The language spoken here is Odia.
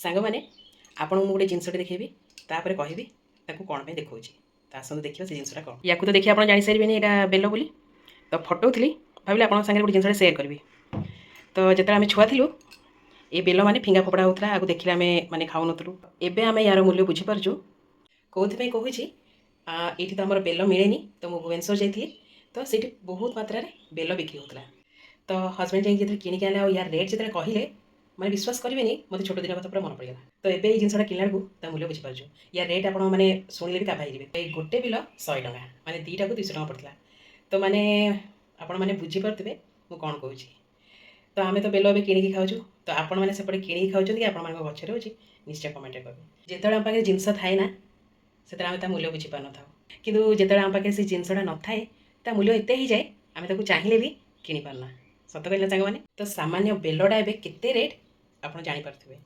ସାଙ୍ଗମାନେ ଆପଣଙ୍କୁ ମୁଁ ଗୋଟେ ଜିନିଷଟେ ଦେଖେଇବି ତାପରେ କହିବି ତାକୁ କ'ଣ ପାଇଁ ଦେଖାଉଛି ତ ଆସନ୍ତୁ ଦେଖିବା ସେ ଜିନିଷଟା କ'ଣ। ୟାକୁ ତ ଦେଖି ଆପଣ ଜାଣିସାରିବେନି ଏଇଟା ବେଲ ବୋଲି। ତ ଫଟୋଉଥିଲି ଭାବିଲି ଆପଣଙ୍କ ସାଙ୍ଗରେ ଗୋଟେ ଜିନିଷଟା ସେୟାର କରିବି। ତ ଯେତେବେଳେ ଆମେ ଛୁଆ ଥିଲୁ ଏ ବେଲ ମାନେ ଫିଙ୍ଗା ଫୋପଡ଼ା ହେଉଥିଲା, ଆକୁ ଦେଖିଲେ ଆମେ ମାନେ ଖାଉନଥିଲୁ। ଏବେ ଆମେ ୟାର ମୂଲ୍ୟ ବୁଝିପାରୁଛୁ। କେଉଁଥିପାଇଁ କହୁଛି, ଏଇଠି ତ ଆମର ବେଲ ମିଳେନି। ତ ମୁଁ ଭୁବନେଶ୍ୱର ଯାଇଥିଲି, ତ ସେଇଠି ବହୁତ ମାତ୍ରାରେ ବେଲ ବିକ୍ରି ହେଉଥିଲା। ତ ହଜବେଣ୍ଡ ଯାଇକି ଯେତେବେଳେ କିଣିକି ଆଣିଲେ ଆଉ ୟାର ରେଟ୍ ଯେତେବେଳେ କହିଲେ, ମାନେ ବିଶ୍ୱାସ କରିବେନି, ମୋତେ ଛୋଟ ଦିନ କଥା ପୁରା ମନେ ପଡ଼ିଗଲା। ତ ଏବେ ଏଇ ଜିନିଷଟା କିଣିଲା ବେଳକୁ ତା ମୂଲ୍ୟ ବୁଝିପାରୁଛୁ। ୟାର ରେଟ୍ ଆପଣ ମାନେ ଶୁଣିଲେ ବି କାବା ହେଇଯିବେ। ଏଇ ଗୋଟେ ବେଲ 100 ଟଙ୍କା, ମାନେ ଦୁଇଟାକୁ 200 ଟଙ୍କା ପଡ଼ିଥିଲା। ତ ମାନେ ଆପଣମାନେ ବୁଝିପାରୁଥିବେ ମୁଁ କ'ଣ କହୁଛି। ତ ଆମେ ତ ବେଲ ଏବେ କିଣିକି ଖାଉଛୁ। ତ ଆପଣମାନେ ସେପଟେ କିଣିକି ଖାଉଛନ୍ତି କି ଆପଣମାନଙ୍କ ଗଛରେ ହେଉଛି, ନିଶ୍ଚୟ କମେଣ୍ଟରେ କହିବେ। ଯେତେବେଳେ ଆମ ପାଖରେ ଜିନିଷ ଥାଏ ନା, ସେତେବେଳେ ଆମେ ତା ମୂଲ୍ୟ ବୁଝିପାରିନଥାଉ। କିନ୍ତୁ ଯେତେବେଳେ ଆମ ପାଖରେ ସେ ଜିନିଷଟା ନଥାଏ, ତା ମୂଲ୍ୟ ଏତେ ହେଇଯାଏ ଆମେ ତାକୁ ଚାହିଁଲେ ବି କିଣିପାରୁନା। ସତ କହିଲେ ସାଙ୍ଗମାନେ। ତ ସାମାନ୍ୟ ବେଲଟା ଏବେ କେତେ ରେଟ୍ ଆପଣ ଜାଣିପାରୁଥିବେ।